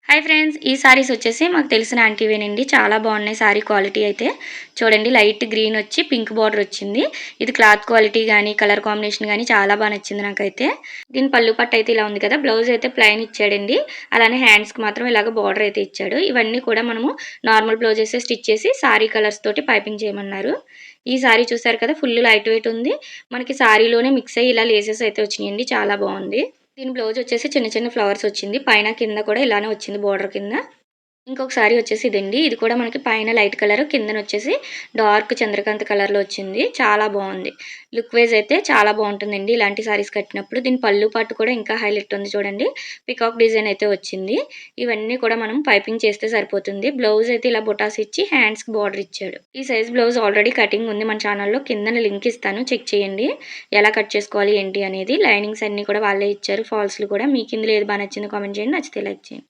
Hi friends, ఈ సారీస్ వచ్చేసి మాకు తెలిసిన ఆంటీవేనండి. చాలా బాగున్నాయి సారీ క్వాలిటీ అయితే. చూడండి, లైట్ గ్రీన్ వచ్చి పింక్ బార్డర్ వచ్చింది. ఇది క్లాత్ క్వాలిటీ కానీ కలర్ కాంబినేషన్ కానీ చాలా బాగా నచ్చింది నాకైతే. దీని పళ్ళు పట్టు అయితే ఇలా ఉంది కదా, బ్లౌజ్ అయితే ప్లెయిన్ ఇచ్చాడండి. అలానే హ్యాండ్స్కి మాత్రం ఇలాగ బార్డర్ అయితే ఇచ్చాడు. ఇవన్నీ కూడా మనము నార్మల్ బ్లౌజ్ వేసే స్టిచ్ చేసి సారీ కలర్స్ తోటి పైపింగ్ చేయమన్నారు. ఈ సారీ చూసారు కదా, ఫుల్ లైట్ వెయిట్ ఉంది. మనకి సారీలోనే మిక్స్ అయ్యి ఇలా లేసెస్ అయితే వచ్చినాయండి. చాలా బాగుంది. దీని బ్లౌజ్ వచ్చేసి చిన్న చిన్న ఫ్లవర్స్ వచ్చింది. పైన కింద కూడా ఇలానే వచ్చింది బోర్డర్ కింద. ఇంకొక సారీ వచ్చేసి ఇదండి. ఇది కూడా మనకి పైన లైట్ కలర్, కిందనొచ్చేసి డార్క్ చంద్రకాంత్ కలర్‌లో వచ్చింది. చాలా బావుంది. లుక్ వైస్ అయితే చాలా బావుంటుందండి ఇలాంటి సారీస్ కట్టినప్పుడు. దీని పళ్ళు పాటు కూడా ఇంకా హైలైట్ ఉంది చూడండి. పీకాక్ డిజైన్ అయితే వచ్చింది. ఇవన్నీ కూడా మనం పైపింగ్ చేస్తే సరిపోతుంది. బ్లౌజ్ అయితే ఇలా బుటాస్ ఇచ్చి హ్యాండ్స్‌కి బార్డర్ ఇచ్చాడు. ఈ సైజ్ బ్లౌజ్ ఆల్రెడీ కటింగ్ ఉంది మన ఛానల్‌లో. కిందన లింక్ ఇస్తాను, చెక్ చేయండి. ఎలా కట్ చేసుకోవాలి ఏంటి అనేది. లైనింగ్స్ అన్నీ కూడా వాళ్ళే ఇచ్చారు. ఫాల్స్‌లు కూడా. మీకు ఇందులో ఏది బాగా నచ్చిందో కామెంట్ చేయండి. నచ్చితే లైక్ చేయండి.